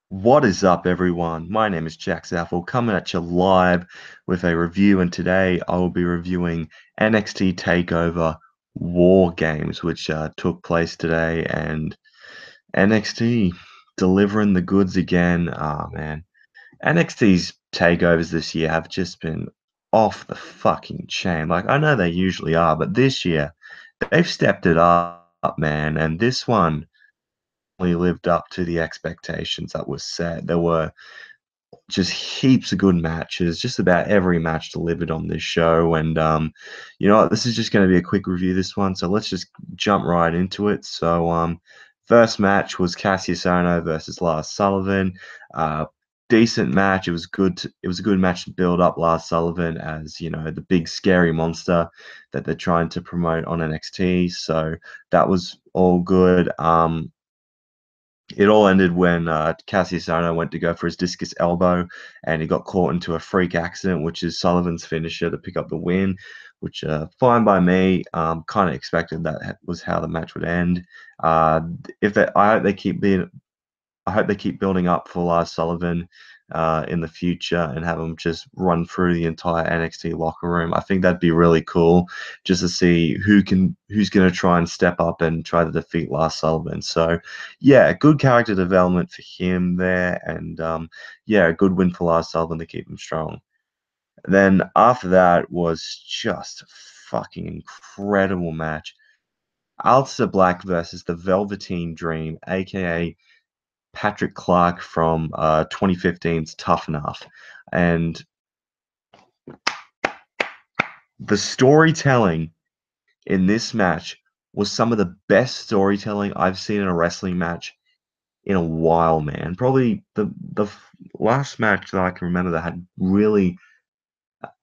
What is up, everyone? My name is Jack Zaffel, coming at you live with a review, and today I will be reviewing NXT TakeOver War Games, which took place today, and NXT delivering the goods again. Ah, man. NXT's takeovers this year have just been off the fucking chain. Like, I know they usually are, but this year they've stepped it up, man, and this one really lived up to the expectations that was set. There were just heaps of good matches. Just about every match delivered on this show. And you know what? This is just going to be a quick review, this one. So let's just jump right into it. So first match was Kassius Ohno versus Lars Sullivan. Decent match. It was good. It was a good match to build up Lars Sullivan as, you know, the big scary monster that they're trying to promote on NXT. So that was all good. It all ended when Kassius Ohno went to go for his discus elbow, and he got caught into a freak accident, which is Sullivan's finisher to pick up the win, which fine by me. Kind of expected that was how the match would end. If they, I hope they keep building up for Lars Sullivan in the future and have him just run through the entire NXT locker room. I think that'd be really cool, just to see who's going to try and step up and try to defeat Lars Sullivan. So, yeah, good character development for him there, and yeah, a good win for Lars Sullivan to keep him strong. Then after that was just a fucking incredible match. Aleister Black versus the Velveteen Dream, aka Patrick Clark from 2015's Tough Enough. And the storytelling in this match was some of the best storytelling I've seen in a wrestling match in a while, man. Probably the last match that I can remember that had really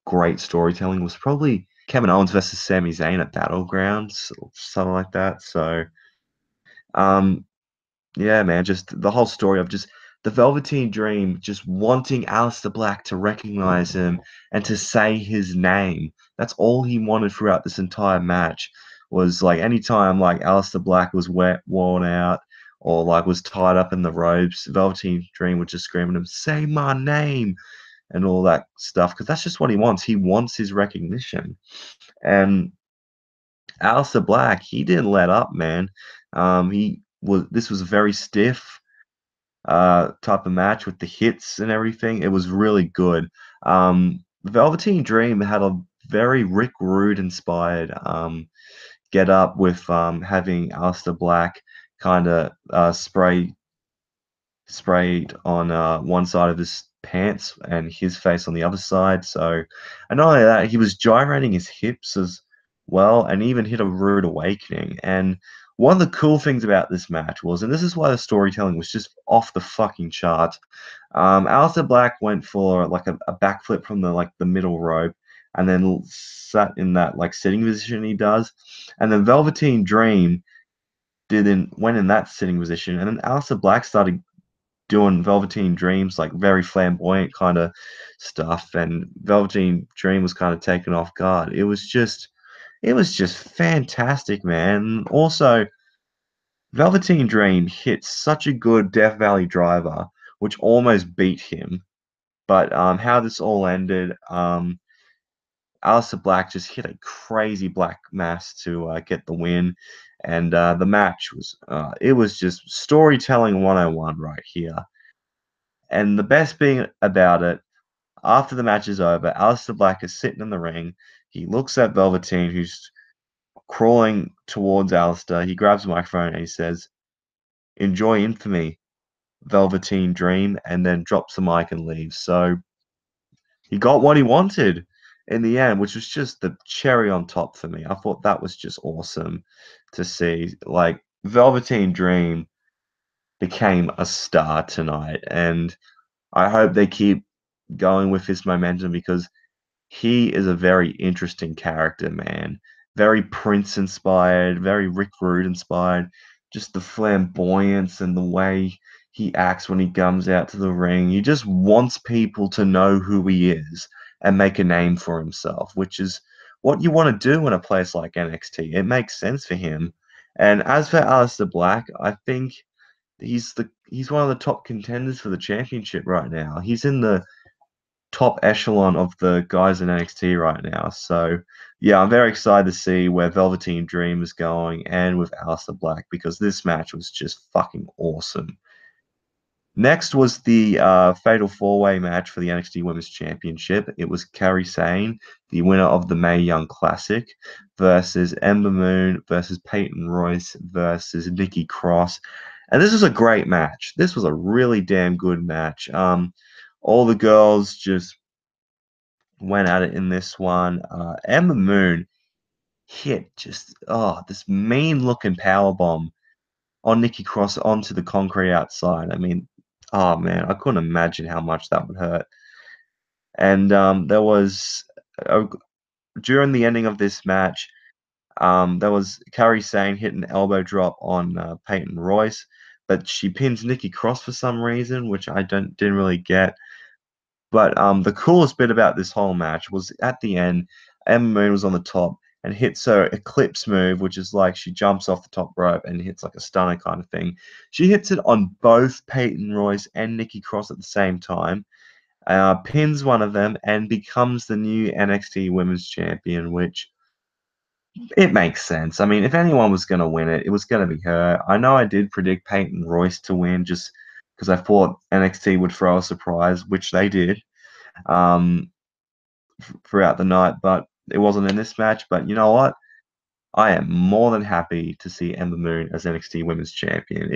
great storytelling was probably Kevin Owens versus Sami Zayn at Battlegrounds, or something like that. So, um, yeah, man, just the whole story of just the Velveteen Dream just wanting Aleister Black to recognize him and to say his name. That's all he wanted throughout this entire match. Was like anytime like Aleister Black was worn out or like was tied up in the ropes, Velveteen Dream would just scream at him, "Say my name," and all that stuff, because that's just what he wants. He wants his recognition. And Aleister Black, he didn't let up, man. He was This was very stiff type of match with the hits and everything. It was really good. Velveteen Dream had a very Rick Rude inspired get up with having Aleister Black kind of sprayed on one side of his pants and his face on the other side. So, and not only that, he was gyrating his hips as well, and even hit a rude awakening. And one of the cool things about this match was, and this is why the storytelling was just off the fucking chart. Aleister Black went for like a backflip from the middle rope, and then sat in that like sitting position he does, and then Velveteen Dream went in that sitting position, and then Aleister Black started doing Velveteen Dreams, like very flamboyant kind of stuff, and Velveteen Dream was kind of taken off guard. It was just fantastic, man. Also, Velveteen Dream hit such a good Death Valley driver, which almost beat him. But how this all ended, Aleister Black just hit a crazy black mass to get the win, and the match was just storytelling 101 right here. And the best thing about it, after the match is over, Aleister Black is sitting in the ring. He looks at Velveteen, who's crawling towards Aleister. He grabs the microphone and he says, "Enjoy infamy, Velveteen Dream," and then drops the mic and leaves. So he got what he wanted in the end, which was just the cherry on top for me. I thought that was just awesome to see. Like, Velveteen Dream became a star tonight, and I hope they keep going with this momentum, because he is a very interesting character, man. Very Prince inspired, very Rick Rude inspired. Just the flamboyance and the way he acts when he comes out to the ring. He just wants people to know who he is and make a name for himself, which is what you want to do in a place like NXT. It makes sense for him. And as for Aleister Black, I think he's one of the top contenders for the championship right now. He's in the top echelon of the guys in NXT right now. So yeah, I'm very excited to see where Velveteen Dream is going and with Aleister Black, because this match was just fucking awesome. Next was the Fatal 4-Way match for the NXT Women's Championship. It was Kairi Sane, the winner of the Mae Young Classic, versus Ember Moon versus Peyton Royce versus Nikki Cross. And this was a great match. This was a really damn good match. All the girls just went at it in this one. Ember Moon hit just this mean looking power bomb on Nikki Cross onto the concrete outside. I mean, oh man, I couldn't imagine how much that would hurt. And there was during the ending of this match, there was Kairi Sane hit an elbow drop on Peyton Royce, but she pins Nikki Cross for some reason, which I didn't really get. But the coolest bit about this whole match was at the end, Ember Moon was on the top and hits her eclipse move, which is like she jumps off the top rope and hits like a stunner kind of thing. She hits it on both Peyton Royce and Nikki Cross at the same time, pins one of them, and becomes the new NXT Women's Champion, which it makes sense. I mean, if anyone was going to win it, it was going to be her. I know I did predict Peyton Royce to win just because I thought NXT would throw a surprise, which they did um, throughout the night, but it wasn't in this match. But you know what? I am more than happy to see Ember Moon as NXT Women's Champion.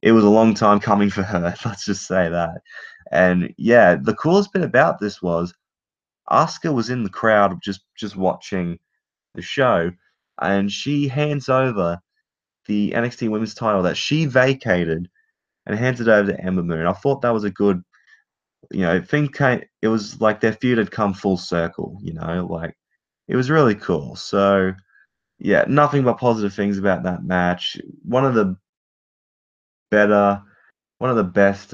It was a long time coming for her. Let's just say that. And yeah, the coolest bit about this was Asuka was in the crowd just watching the show, and she hands over the NXT Women's title that she vacated and hands it over to Ember Moon. I thought that was a good, it was like their feud had come full circle, like it was really cool. So yeah, nothing but positive things about that match. Better, one of the best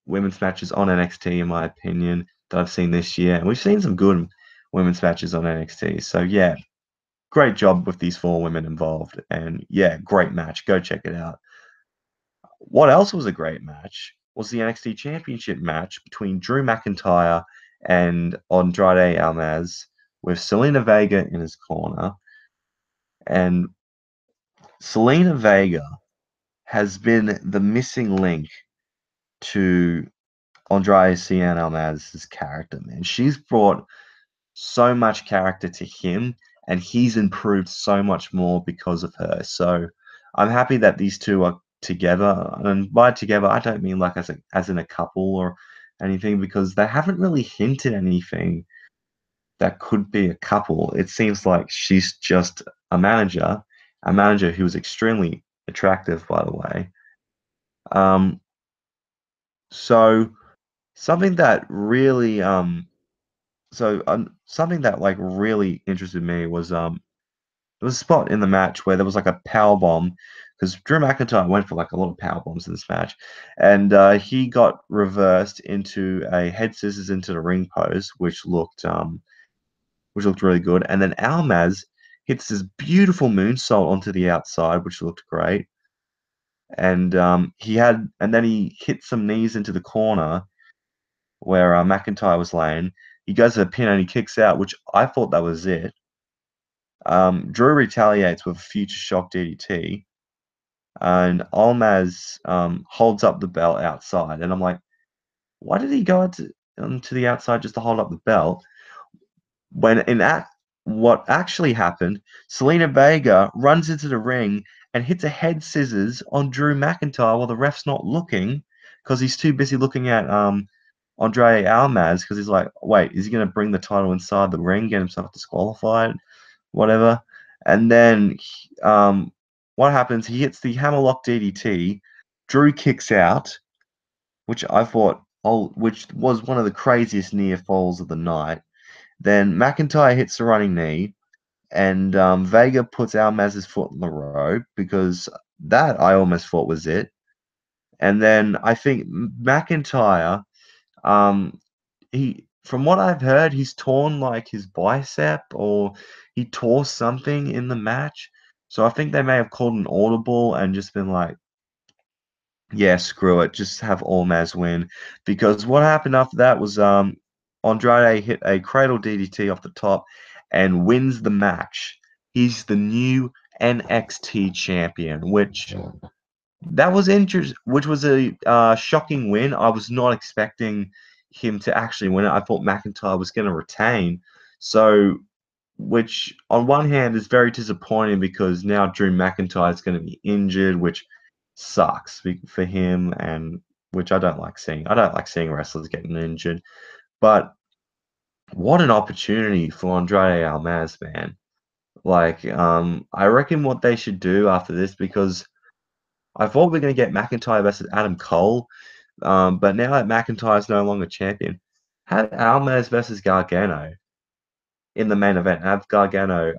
women's matches on NXT in my opinion that I've seen this year. And we've seen some good women's matches on NXT. So yeah, great job with these 4 women involved. And yeah, great match. Go check it out. What else was a great match was the NXT Championship match between Drew McIntyre and Andrade Almas with Zelena Vega in his corner. And Zelena Vega has been the missing link to Andrade Cien Almas' character, man. She's brought so much character to him, and he's improved so much more because of her. So I'm happy that these two are together. And by together, I don't mean like as in a couple or anything, because they haven't really hinted anything that could be a couple. It seems like she's just a manager who is extremely attractive, by the way. So something that really something that like really interested me was there was a spot in the match where there was like a power bomb, because Drew McIntyre went for like a lot of power bombs in this match, and he got reversed into a head scissors into the ring post, which looked really good. And then Almas hits this beautiful moonsault onto the outside, which looked great. And then he hit some knees into the corner where McIntyre was laying. He goes to the pin and he kicks out, which I thought that was it. Drew retaliates with a future shock DDT, and Almas holds up the belt outside. And I'm like, why did he go onto the outside just to hold up the belt? When what actually happened, Zelena Vega runs into the ring and hits a head scissors on Drew McIntyre while the ref's not looking, because he's too busy looking at Andrade Almas, because he's like, wait, is he going to bring the title inside the ring, get himself disqualified, whatever? And then what happens? He hits the hammerlock DDT. Drew kicks out, which I thought, which was one of the craziest near falls of the night. Then McIntyre hits the running knee, and Vega puts Almas's foot in the rope, because that I almost thought was it. And then I think McIntyre, from what I've heard, he's torn like his bicep, or he tore something in the match. So I think they may have called an audible and just been like, Yeah, screw it. Just have Almas win. Because what happened after that was Andrade hit a cradle DDT off the top and wins the match. He's the new NXT champion, which that was interesting, which was a shocking win. I was not expecting him to actually win it. I thought McIntyre was going to retain. So, which on one hand is very disappointing because now Drew McIntyre is going to be injured, which sucks for him, and which I don't like seeing. I don't like seeing wrestlers getting injured. But what an opportunity for Andrade Almas, man. Like, I reckon what they should do after this, because I thought we are going to get McIntyre versus Adam Cole, but now that McIntyre is no longer champion, have Almas versus Gargano in the main event. Have Gargano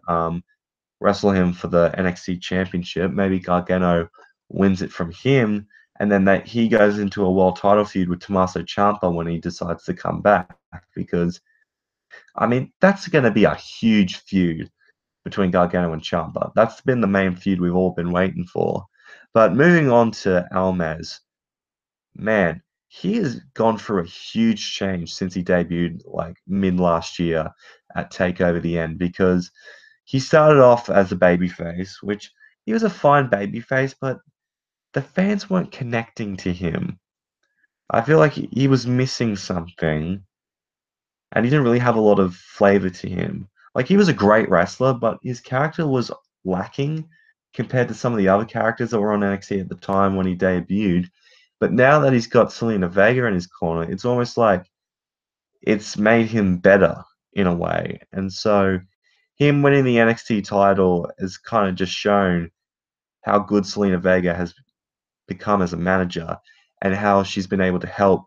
wrestle him for the NXT Championship. Maybe Gargano wins it from him, and then he goes into a world title feud with Tommaso Ciampa when he decides to come back. Because I mean, that's going to be a huge feud between Gargano and Ciampa. That's been the main feud we've all been waiting for. But moving on to Almas, man, he has gone through a huge change since he debuted like mid last year at TakeOver the End, because he started off as a babyface, which he was a fine babyface, but the fans weren't connecting to him. I feel like he was missing something, and he didn't really have a lot of flavor to him. Like, he was a great wrestler, but his character was lacking compared to some of the other characters that were on NXT at the time when he debuted. But now that he's got Zelena Vega in his corner, it's almost like it's made him better in a way. And so him winning the NXT title has kind of just shown how good Zelena Vega has become as a manager, and how she's been able to help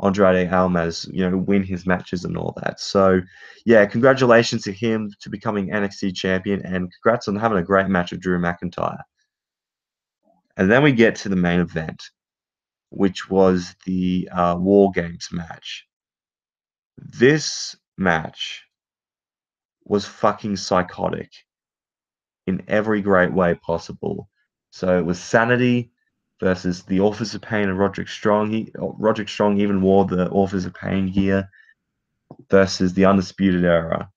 Andrade Almas, win his matches and all that. So, yeah, congratulations to him to becoming NXT champion, and congrats on having a great match with Drew McIntyre. And then we get to the main event, which was the WarGames match. This match was fucking psychotic in every great way possible. So it was Sanity versus the Authors of Pain and Roderick Strong. Roderick Strong even wore the Authors of Pain gear versus the Undisputed Era.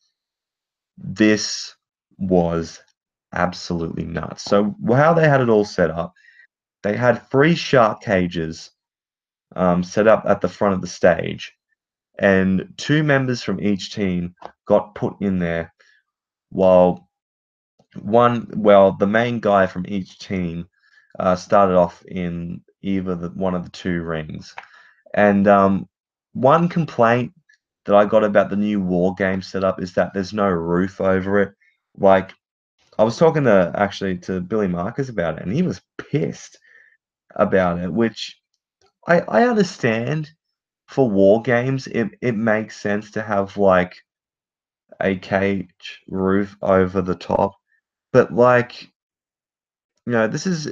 This was absolutely nuts. So how they had it all set up, they had 3 shark cages set up at the front of the stage, and 2 members from each team got put in there, while the main guy from each team started off in either one of the 2 rings. And one complaint that I got about the new war game setup is that there's no roof over it. Like, I was talking to Billy Marcus about it, and he was pissed about it, which I understand. For war games, it makes sense to have like a cage roof over the top, but like, this is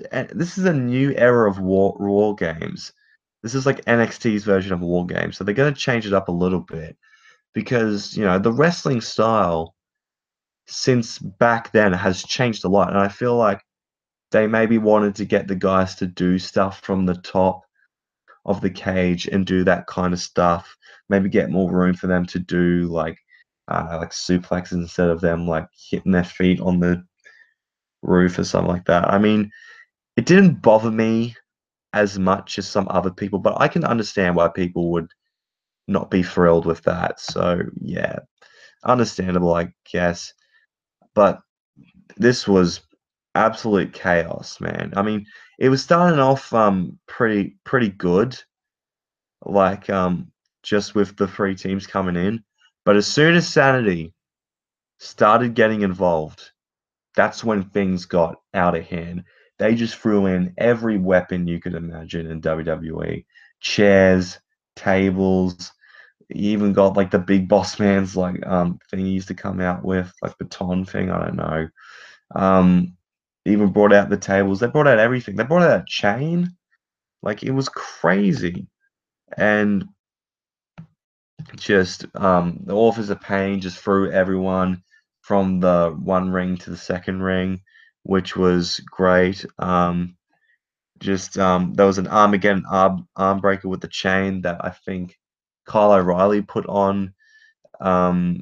a new era of war games. This is like NXT's version of war games, so they're going to change it up a little bit, because the wrestling style since back then has changed a lot, and I feel like they maybe wanted to get the guys to do stuff from the top of the cage and do that kind of stuff. Maybe get more room for them to do like suplexes instead of them like hitting their feet on the roof or something like that. I mean, it didn't bother me as much as some other people, but I can understand why people would not be thrilled with that. So yeah, understandable, I guess. But this was absolute chaos, man. I mean, it was starting off pretty good, like just with the 3 teams coming in. But as soon as Sanity started getting involved, that's when things got out of hand. They just threw in every weapon you could imagine in WWE. Chairs, tables, you even got like the big boss man's like thing he used to come out with, like baton thing, I don't know. Um Even brought out the tables. They brought out everything. They brought out a chain. Like, it was crazy. And just the Authors of Pain just threw everyone from the one ring to the second ring, which was great. Just there was an Armageddon arm breaker with the chain that I think Kyle O'Reilly put on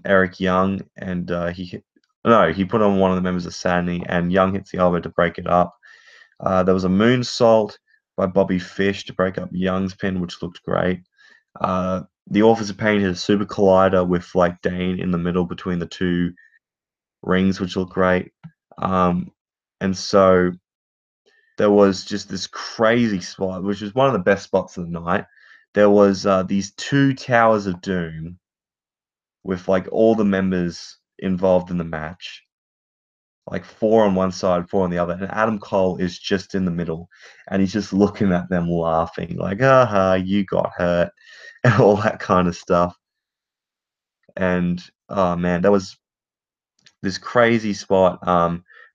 Eric Young, and he put on one of the members of Sanity, and Young hits the elbow to break it up. There was a moonsault by Bobby Fish to break up Young's pin, which looked great. The Authors of Pain hit a super collider with like Dane in the middle between the two rings, which looked great. And so there was just this crazy spot, which was one of the best spots of the night. There was these two Towers of Doom with like all the members involved in the match, like 4 on one side, 4 on the other, and Adam Cole is just in the middle, and he's just looking at them laughing, like, aha, you got hurt, and all that kind of stuff. And oh man, that was this crazy spot.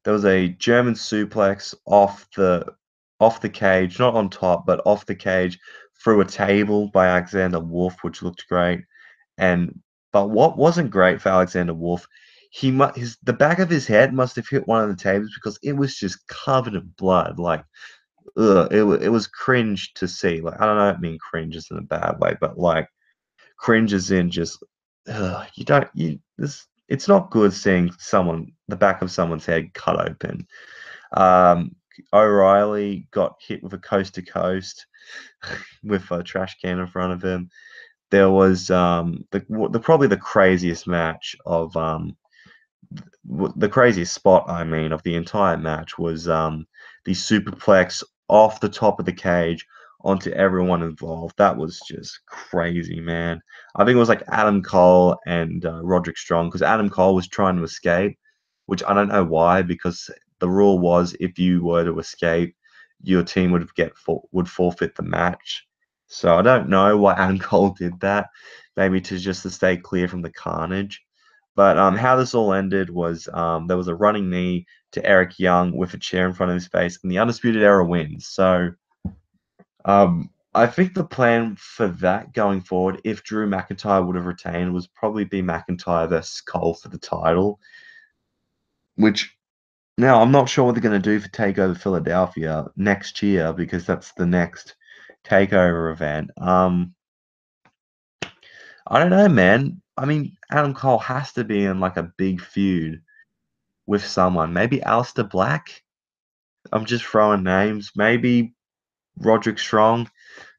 There was a German suplex off the cage, not on top, but off the cage through a table by Alexander Wolf, which looked great. But what wasn't great for Alexander Wolf, the back of his head must have hit one of the tables because it was just covered in blood. Like, it was cringe to see. Like, I don't know, I mean cringe is in a bad way, but like cringe is in just it's not good seeing the back of someone's head cut open. O'Reilly got hit with a coast to coast with a trash can in front of him. There was probably the craziest match of the craziest spot, I mean, of the entire match was the superplex off the top of the cage onto everyone involved. That was just crazy, man. I think it was like Adam Cole and Roderick Strong, because Adam Cole was trying to escape, which I don't know why, because the rule was if you were to escape, your team would forfeit the match. So I don't know why Adam Cole did that. Maybe to stay clear from the carnage. But how this all ended was there was a running knee to Eric Young with a chair in front of his face, and the Undisputed Era wins. So I think the plan for that going forward, if Drew McIntyre would have retained, was probably be McIntyre versus Cole for the title. Which now I'm not sure what they're going to do for TakeOver Philadelphia next year, because that's the next TakeOver event. I don't know, man. I mean, Adam Cole has to be in like a big feud with someone. Maybe Aleister Black. I'm just throwing names. Maybe Roderick Strong,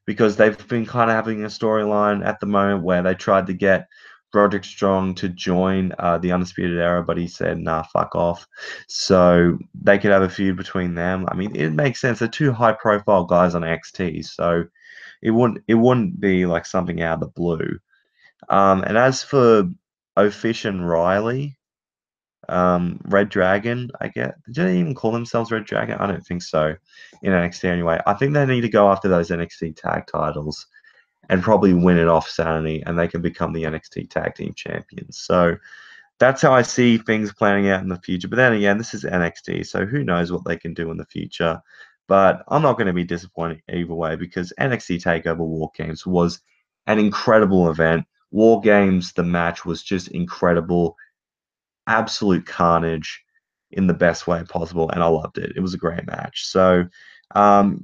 because they've been kind of having a storyline at the moment where they tried to get Roderick Strong to join the Undisputed Era, but he said, nah, fuck off. So they could have a feud between them. I mean, it makes sense. They're two high-profile guys on NXT, so it wouldn't be like something out of the blue. And as for O'Fish and Riley, Red Dragon, I get. Do they even call themselves Red Dragon? I don't think so. In NXT anyway. I think they need to go after those NXT tag titles and probably win it off Sanity, and they can become the NXT tag team champions. So that's how I see things planning out in the future. But then again, this is NXT, so who knows what they can do in the future. But I'm not going to be disappointed either way, because NXT TakeOver WarGames was an incredible event. WarGames, the match was just incredible. Absolute carnage in the best way possible, and I loved it. It was a great match. So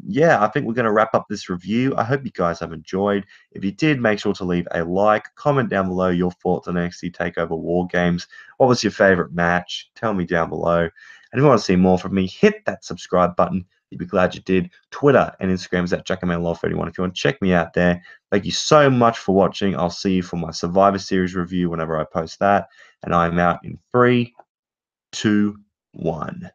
yeah, I think we're going to wrap up this review. I hope you guys have enjoyed. If you did, make sure to leave a like, comment down below your thoughts on NXT TakeOver WarGames. What was your favorite match? Tell me down below. And if you want to see more from me, hit that subscribe button. You'd be glad you did. Twitter and Instagram is at JackAmanLaw31 if you want to check me out there. Thank you so much for watching. I'll see you for my Survivor Series review whenever I post that. And I'm out in 3, 2, 1.